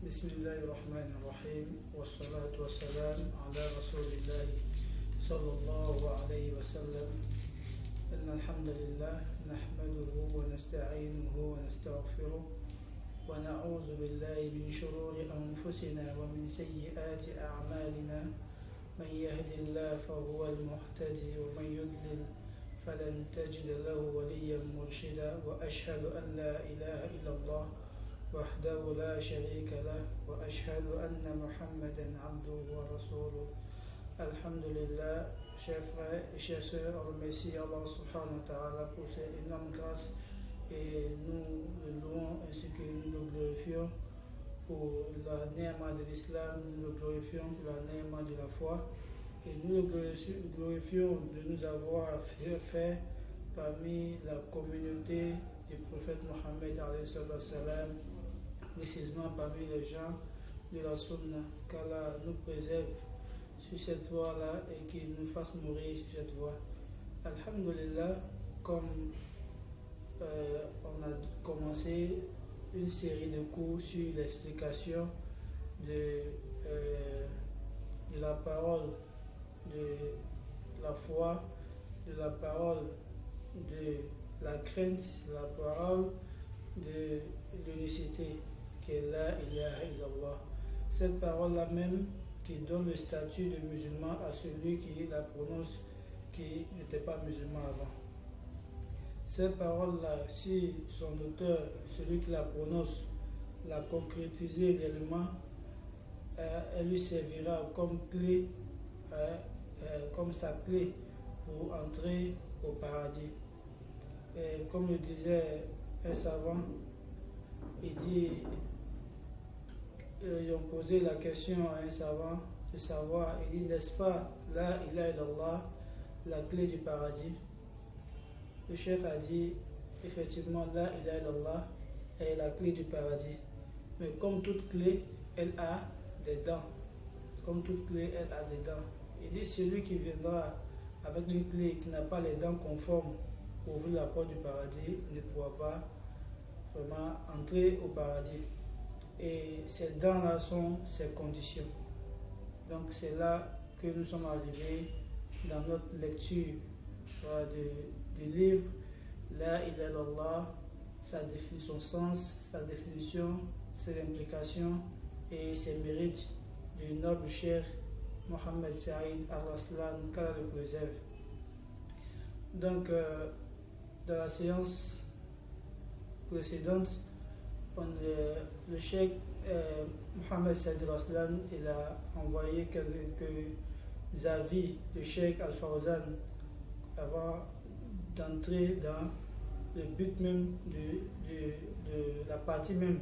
بسم الله الرحمن الرحيم والصلاة والسلام على رسول الله صلى الله عليه وسلم. إن الحمد لله نحمده ونستعينه ونستغفره ونعوذ بالله من شرور أنفسنا ومن سيئات أعمالنا. من يهد الله فهو المهتدي ومن يضلل فلن تجد له وليا مرشدا. وأشهد أن لا إله إلا الله وحده لا شريك له وأشهد أن محمدا عبده ورسوله. Alhamdulillah, chers frères et chères sœurs, on remercie Allah subhanahu wa ta'ala pour ses énormes grâces et nous le louons ainsi que nous le glorifions pour la ni'ma de l'islam, nous le glorifions pour la ni'ma de la foi et nous le glorifions de nous avoir fait parmi la communauté du prophète Mohammed alayhi salam, précisément parmi les gens de la Sunna, qu'Allah nous préserve sur cette voie-là et qu'il nous fasse mourir sur cette voie. Alhamdulillah, comme on a commencé une série de cours sur l'explication de la parole de la foi, de la parole de la crainte, de la parole de l'unicité, qui est la ilaha illallah. Cette parole-là même qui donne le statut de musulman à celui qui la prononce, qui n'était pas musulman avant. Cette parole-là, si son auteur, celui qui la prononce, l'a concrétisée réellement, elle lui servira comme clé, comme sa clé pour entrer au paradis. Et comme le disait un savant, il dit, ils ont posé la question à un savant de savoir, il dit, n'est-ce pas la ilaha illallah, la clé du paradis? Le cheikh a dit, effectivement, la ilaha illallah est la clé du paradis. Mais comme toute clé, elle a des dents. Comme toute clé, elle a des dents. Il dit, celui qui viendra avec une clé qui n'a pas les dents conformes pour ouvrir la porte du paradis ne pourra pas vraiment entrer au paradis. Et ces dents-là sont ces conditions. Donc c'est là que nous sommes arrivés dans notre lecture du livre La ilaha illallah, sa définition, son sens, sa définition, ses implications et ses mérites du noble cheikh Mohammed Saïd al-Raslan, qu'Allah le préserve. Donc dans la séance précédente, le cheikh Mohammed Saïd al-Raslan, il a envoyé quelques avis de cheikh Al-Fawzan avant d'entrer dans le but même de la partie même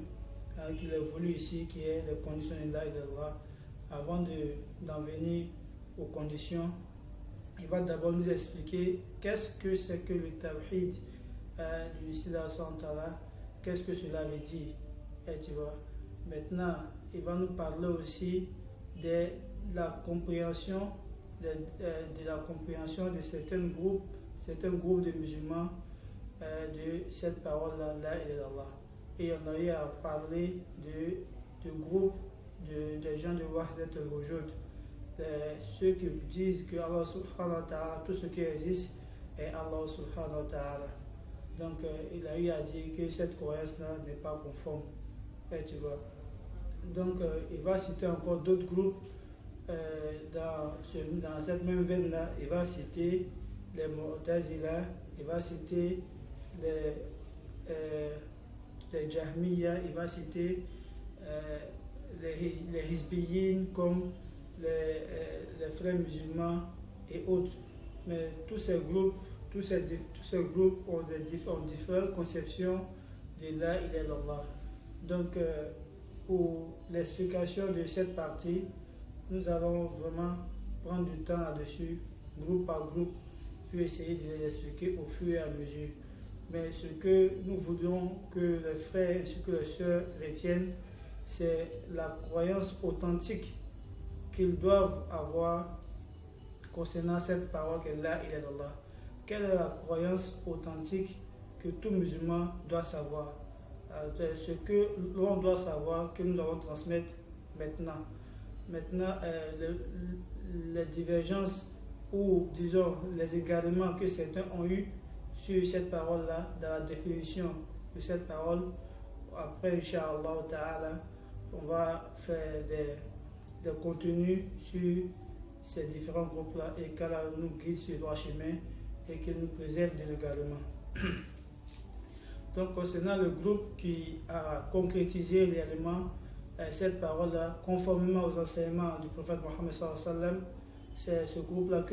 qu'il a voulu ici, qui est les conditions de la ilaha illallah. Avant d'en venir aux conditions, il va d'abord nous expliquer qu'est-ce que c'est que le tawhid, l'unicité d'Allah, qu'est-ce que cela veut dire. Et tu vois, maintenant, il va nous parler aussi de la compréhension de certains groupes de musulmans de cette parole-là, la ilaha illallah. Et on a eu à parler de groupes des gens de Wahdat al-Wujud, ceux qui disent que Allah subhanahu wa ta'ala, tout ce qui existe est Allah subhanahu wa ta'ala. Donc il a eu à dire que cette croyance-là n'est pas conforme. Et tu vois. Donc il va citer encore d'autres groupes dans cette même veine-là. Il va citer les Mu'tazila, il va citer les Jahmiya, il va citer les Hizbiyin comme les frères musulmans et autres. Mais tous ces groupes ont différentes conceptions de la ilaha illallah. Donc pour l'explication de cette partie, nous allons vraiment prendre du temps là-dessus, groupe par groupe, puis essayer de les expliquer au fur et à mesure. Mais ce que nous voudrions que les frères ainsi que les sœurs retiennent, c'est la croyance authentique qu'ils doivent avoir concernant cette parole qu'est la ilaha illallah. Quelle est la croyance authentique que tout musulman doit savoir? ce que l'on doit savoir, que nous allons transmettre maintenant. Maintenant, les divergences ou, disons, les égarements que certains ont eu sur cette parole-là, dans la définition de cette parole, après, Inch'Allah Ta'ala, on va faire des contenus sur ces différents groupes-là et qu'Allah nous guide sur le droit chemin et qu'il nous préserve de l'égarement. Donc, concernant le groupe qui a concrétisé réellement cette parole-là, conformément aux enseignements du prophète Mohammed sallallahu alayhi wa sallam, c'est ce groupe-là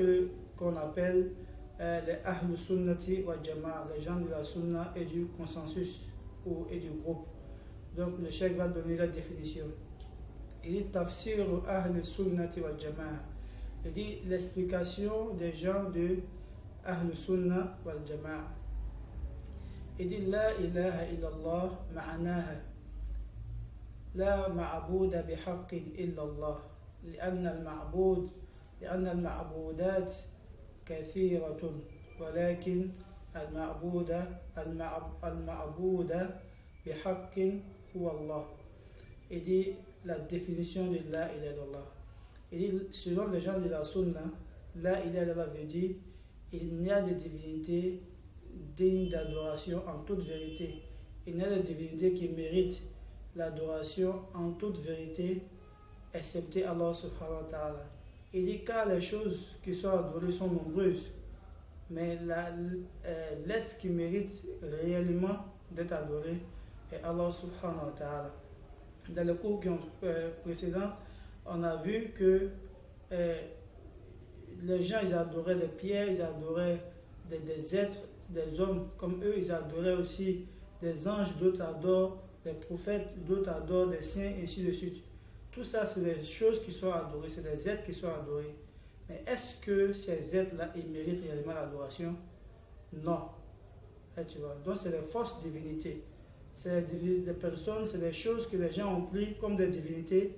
qu'on appelle les Ahlus Sunnati wa Jama'a, les gens de la Sunna et du consensus et du groupe. Donc, le cheikh va donner la définition. Il dit Tafsir Ahlus Sunnati wa Jama'a. Il dit l'explication des gens de Ahlus Sunna wal Jama'a. Il dit La ilaha illallah ma'anaha La ma'abuda bihaqqin illallah لأن المعبودات كثيرة ولكن المعبود بحق هو الله. Il dit la définition de La ilaha illallah. Il dit selon les gens de la Sunna, La ilaha illallah veut dire il n'y a de divinité digne d'adoration en toute vérité. Il n'y a de divinité qui mérite l'adoration en toute vérité, excepté Allah subhanahu wa ta'ala. Il dit car les choses qui sont adorées sont nombreuses, mais l'être qui mérite réellement d'être adoré est Allah subhanahu wa ta'ala. Dans le cours précédent, on a vu que les gens ils adoraient des pierres, ils adoraient des êtres, des hommes comme eux, ils adoraient aussi des anges, d'autres adorent des prophètes, d'autres adorent des saints, et ainsi de suite. Tout ça, c'est des choses qui sont adorées, c'est des êtres qui sont adorés. Mais est-ce que ces êtres-là, ils méritent réellement l'adoration? Non. Et tu vois, donc c'est des fausses divinités. C'est des personnes, c'est des choses que les gens ont pris comme des divinités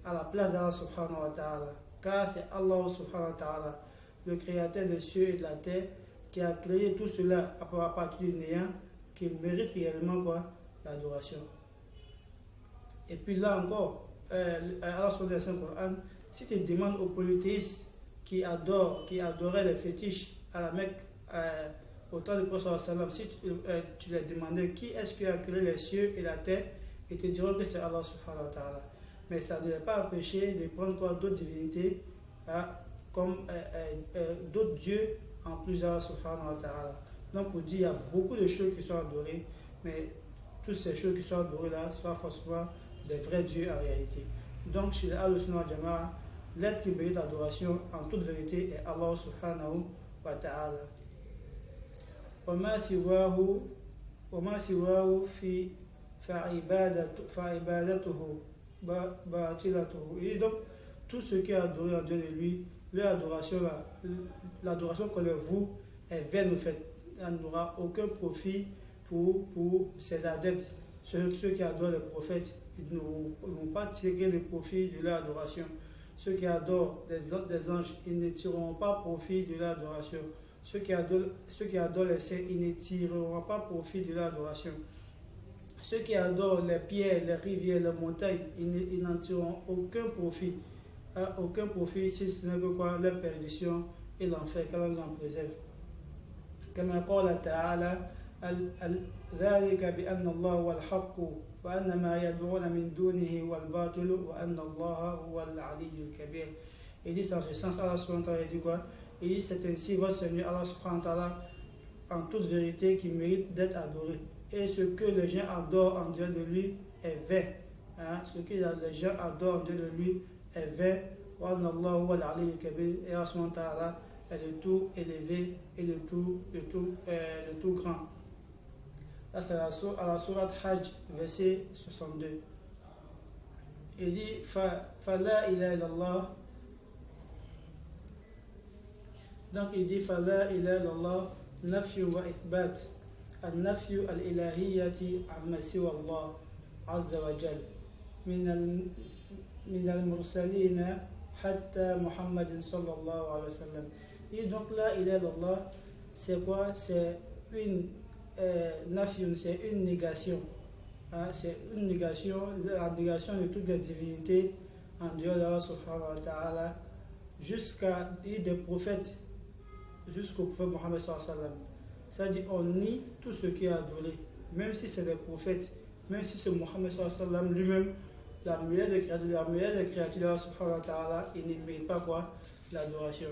à la place d'Allah subhanahu wa ta'ala. Car c'est Allah subhanahu wa ta'ala, le créateur des cieux et de la terre, qui a créé tout cela à partir du néant, qui mérite réellement quoi? L'adoration. Et puis là encore, Allah subhanahu wa ta'ala, si tu demandes aux polythéistes qui adoraient les fétiches à la Mecque, au temps du prophète sallam, si tu leur demandais qui est-ce qui a créé les cieux et la terre, ils te diront que c'est Allah subhanahu wa ta'ala. Mais ça ne les a pas empêché de prendre d'autres divinités, comme d'autres dieux en plus d'Allah subhanahu wa ta'ala. Donc pour dire, il y a beaucoup de choses qui sont adorées, mais toutes ces choses qui sont adorées là sont forcément des vrais dieux en réalité. Donc chez les Ahlus Sunnah wal Jama'a, l'être qui mérite l'adoration en toute vérité est Allah subhanahu wa ta'ala. وما سواه فعبادته باطلته. Et donc tout ce qui est adoré en Dieu de lui, l'adoration qu'on leur voue est vaine au fait. Elle n'aura aucun profit pour ses adeptes. Ceux qui adorent les prophètes, ils ne vont pas tirer le profit de leur adoration. Ceux qui adorent des anges, ils ne tireront pas profit de leur adoration. Ceux qui adorent les saints, ils ne tireront pas profit de leur adoration. Ceux qui adorent les pierres, les rivières, les montagnes, ils n'en tireront aucun profit. Aucun profit, si ce n'est que quoi, leur perdition et l'enfer, qu'Allah nous en préserve. كما قال تعالى ذلك بأن الله هو الحق وأن ما يدعون من دونه هو الباطل وأن الله هو العلي الكبير. Il dit dans ce sens, Allah subhanahu wa ta'ala dit quoi? Il dit c'est ainsi votre Seigneur Allah subhanahu wa ta'ala en toute vérité qui mérite d'être adoré. Et ce que les gens adorent en Dieu de lui est vain. Ce que les gens adorent en Dieu de lui est vain. وأن الله هو العلي الكبير. Et Allah subhanahu wa ta'ala est le tout élevé et le tout grand. Là c'est à la sourate Hajj, verset 62. Il dit فَلَا إِلَهَ إِلَّا اللَّهِ. Donc il dit فَلَا إِلَهَ إِلَّا اللَّهِ نَفْيُ وَإِثْبَاتِ. النفي الإلهية عما سوى الله عز وجل من المرسلين حتى محمد صلى الله عليه وسلم. Et donc là, il est Allah, c'est quoi? C'est une nafiyun, c'est une négation. c'est une négation, la négation de toutes les divinités en dehors d'Allah subhanahu wa ta'ala, jusqu'à des prophètes, jusqu'au prophète Mohammed sallallahu alayhi wa sallam. C'est-à-dire on nie tout ce qui est adoré, même si c'est des prophètes, même si c'est Mohammed sallallahu alayhi wa sallam lui-même, la meilleure des créatures d'Allah subhanahu wa ta'ala, il ne mérite pas quoi? L'adoration.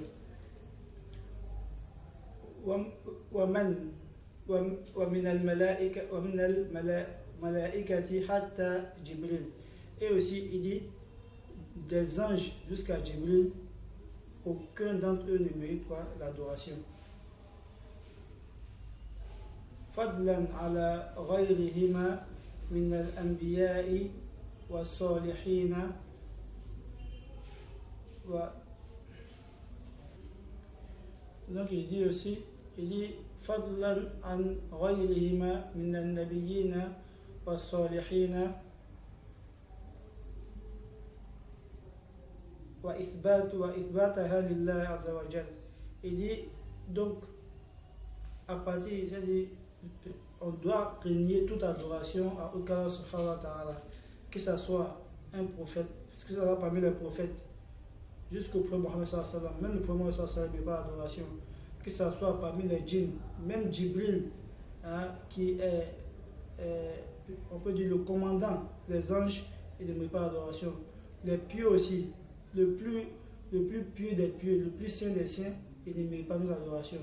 ومن الملائكة حتى جبريل. Et aussi il dit des anges jusqu'à Jibril, aucun d'entre eux ne mérite quoi? L'adoration. فضلا على غيرهما من الأنبياء والصالحين donc il dit aussi, il dit فضلا عن غيرهما من النبيين والصالحين وإثباتها لله عز وجل. Il dit donc à partir, c'est-à-dire on doit régner toute adoration à Allah subhanahu wa ta'ala, que ce soit un prophète, parce que ça va parmi les prophètes jusqu'au prophète Mohammed sallallahu alayhi wa sallam, même le prophète Mohammed sallallahu alayhi wa sallam n'est pas adoration, que ce soit parmi les djinns, même Jibril, qui est, on peut dire le commandant des anges, il ne mérite pas adoration. Les pieux aussi, le plus pieux des pieux, le plus saint des saints, il ne mérite pas notre adoration.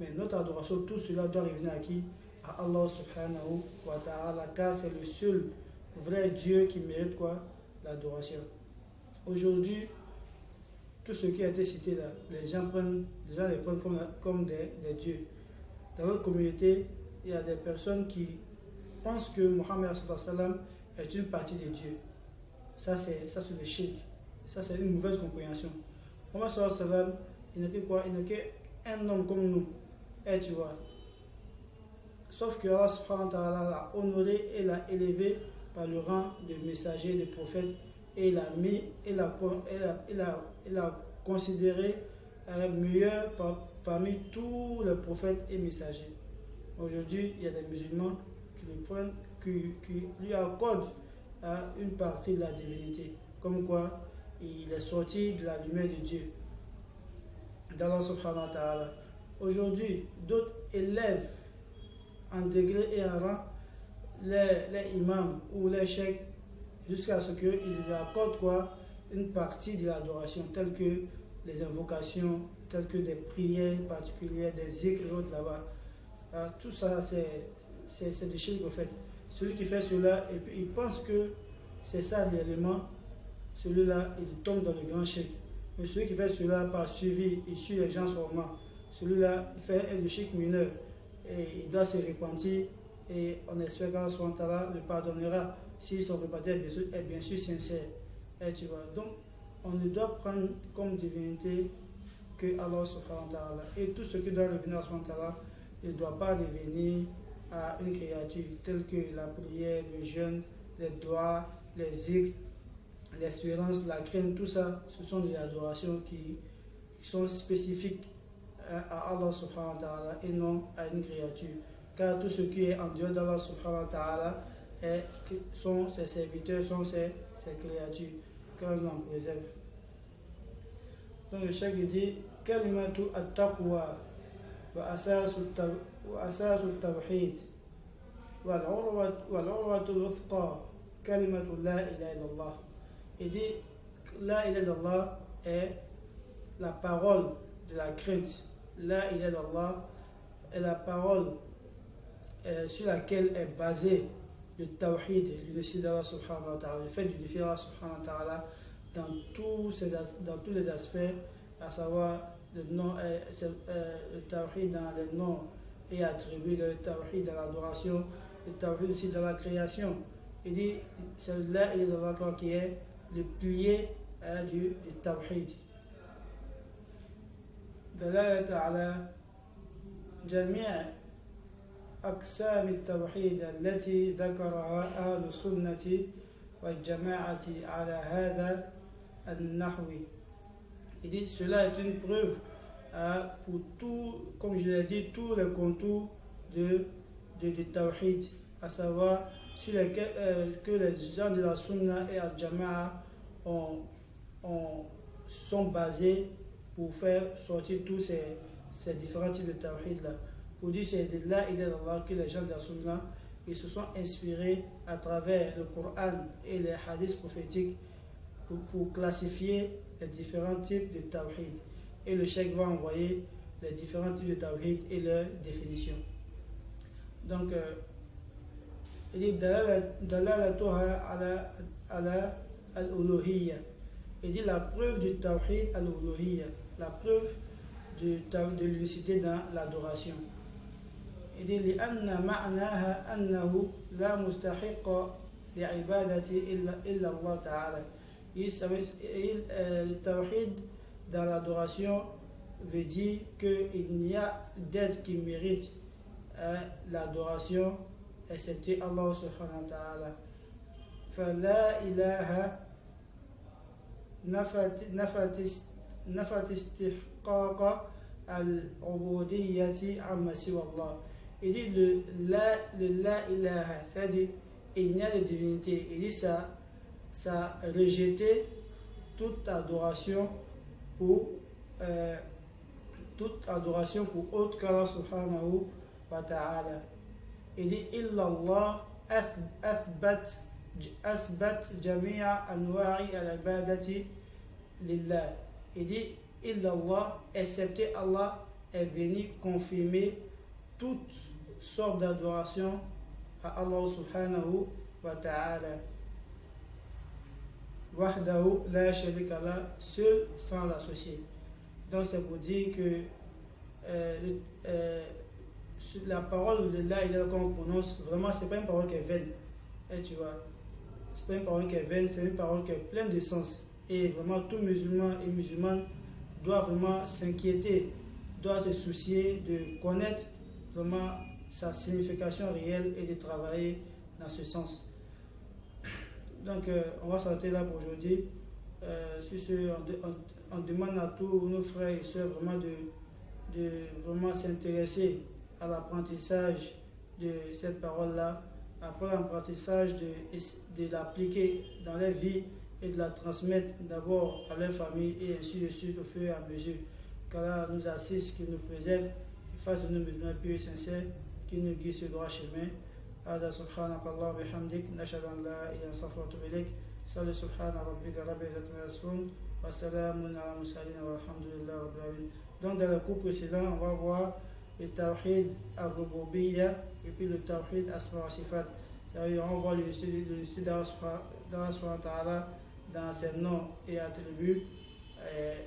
Mais notre adoration, tout cela doit revenir à qui? À Allah subhanahu wa ta'ala, car c'est le seul vrai Dieu qui mérite quoi? L'adoration. Aujourd'hui, tout ce qui a été cité là, les gens les prennent comme des dieux. Dans notre communauté, il y a des personnes qui pensent que Mohammed sallallahu alayhi wa sallam est une partie des dieux. Ça c'est le shirk. Ça c'est une mauvaise compréhension. Mohammed sallallahu alayhi wa sallam, il n'est que quoi? Il n'est qu'un homme comme nous. Et tu vois. Sauf que Allah subhanahu wa ta'ala l'a honoré et l'a élevé par le rang de messager, de prophète, et il l'a considéré meilleur parmi tous les prophètes et messagers. Aujourd'hui, il y a des musulmans qui lui accordent une partie de la divinité, comme quoi il est sorti de la lumière de Dieu, d'Allah subhanahu wa ta'ala. Aujourd'hui, d'autres élèvent en degré et en rang les imams ou les cheikhs jusqu'à ce qu'ils accordent quoi? Une partie de l'adoration, telle que les invocations, telles que des prières particulières, des zikrs et autres là-bas. Tout ça, c'est du shirk en fait. Celui qui fait cela, et puis il pense que c'est ça réellement, celui-là, il tombe dans le grand shirk. Mais celui qui fait cela par suivi, il suit les gens seulement, celui-là, il fait le shirk mineur. Et il doit se repentir et on espère qu'Allah le pardonnera si son repentir est bien sûr sincère. Et tu vois, donc on ne doit prendre comme divinité que Allah subhanahu wa ta'ala. Et tout ce qui doit revenir à subhanahu wa ta'ala, il ne doit pas revenir à une créature telle que la prière, le jeûne, les doigts, les zikrs, l'espérance, la crainte, tout ça, ce sont des adorations qui sont spécifiques à Allah subhanahu wa ta'ala et non à une créature. Car tout ce qui est en dehors d'Allah subhanahu wa ta'ala sont ses serviteurs, sont ses créatures. Qu'Allah nous en préserve. Donc le cheikh dit Kalimatu at-taqwa wa asasu at-tawhid wal-urwatu al-wuthqa kalimatu la ilaha illallah. Il dit la ilaha illallah est la parole de la crainte. La ilaha illallah est la parole sur laquelle est basé le tawhid, l'unité d'Allah subhanahu wa ta'ala, le fait d'unifier Allah subhanahu wa ta'ala dans tous les aspects, à savoir le tawhid dans les noms et attributs, le tawhid dans l'adoration, le tawhid aussi dans la création. Il dit c'est la ilaha illallah qui est le pilier du tawhid. دلالة على جميع أقسام التوحيد التي ذكرها أهل السنة والجماعة على هذا النحو. Il dit cela est une preuve pour tout, comme je l'ai dit, tous les contours de tawhid, à savoir sur lesquels que les gens de la Sunna et Al-Jama'a sont basés pour faire sortir tous ces différents types de tawhid là. Pour dire c'est de là il est Allah que les gens de la Sunna ils se sont inspirés à travers le Coran et les hadiths prophétiques pour classifier les différents types de tawhid. Et le cheikh va envoyer les différents types de tawhid et leurs définitions. Donc, il dit dalalatuha ala al-uluhiyya. Il dit la preuve du tawhid al-uluhiyya, la preuve de l'unicité dans l'adoration. Il dit لأن معناها أنه لا مستحق لعبادة إلا الله تعالى. Le tawhid dans l'adoration veut dire qu'il n'y a d'aide qui mérite l'adoration excepté Allah subhanahu wa ta'ala. فلا إله نفت استحقاق العبودية عما سوى الله. Il dit le la ilaha, c'est-à-dire il n'y a de divinité. Il dit ça a rejeté toute adoration pour autre qu'Allah subhanahu wa ta'ala. Il dit illallah asbat jami'a anwa'i al-ibadati lillah. Il dit illallah, excepté Allah, est venu confirmer toutes sortes d'adoration à Allah subhanahu wa ta'ala. Wahdahu la sharika la, seul sans l'associer. Donc c'est pour dire que la parole de la ilaha qu'on prononce, vraiment c'est pas une parole qui est vaine. Et tu vois, c'est pas une parole qui est vaine, c'est une parole qui est pleine de sens. Et vraiment tout musulman et musulmane doit vraiment s'inquiéter, doit se soucier de connaître vraiment sa signification réelle et de travailler dans ce sens. Donc on va s'arrêter là pour aujourd'hui. Sur ce, on demande à tous nos frères et sœurs vraiment de vraiment s'intéresser à l'apprentissage de cette parole-là, après l'apprentissage de l'appliquer dans leur vie et de la transmettre d'abord à leur famille et ainsi de suite au fur et à mesure. Qu'Allah nous assiste, qu'il nous préserve, qu'il fasse de nous musulmans purs et sincères, qu'il nous guide sur le droit chemin. هذا سبحانك اللهم وبحمدك نشهد أن لا إله إلا أنت نستغفرك ونتوب إليك صل سبحان ربك رب العزة عما يصفون وسلام على المرسلين والحمد لله رب العالمين. Donc dans le cours précédent, on va voir le tawhid al-rububiyya et puis le tawhid asma wa sifat. C'est-à-dire on voit l'unicité d'Allah subhanahu wa ta'ala dans ses noms et attributs. Et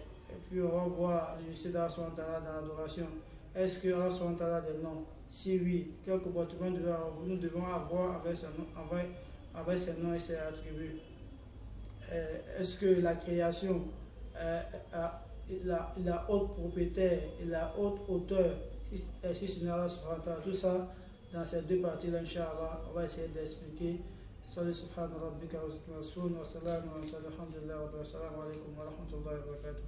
puis on va voir l'unicité d'Allah subhanahu wa ta'ala dans l'adoration. Est-ce que Allah subhanahu wa ta'ala a des noms? Si oui, quel comportement nous devons avoir avec ses noms et ses attributs? Est-ce que la création a la haute propriétaire et la haute hauteur, si ce n'est Allah subhanahu wa ta'ala? Tout ça, dans ces deux parties-là, Inch'Allah, on va essayer d'expliquer. Salut subhanahu rabbika wa salamun alhamdulillah wa rahmatullahi wa barakatuh.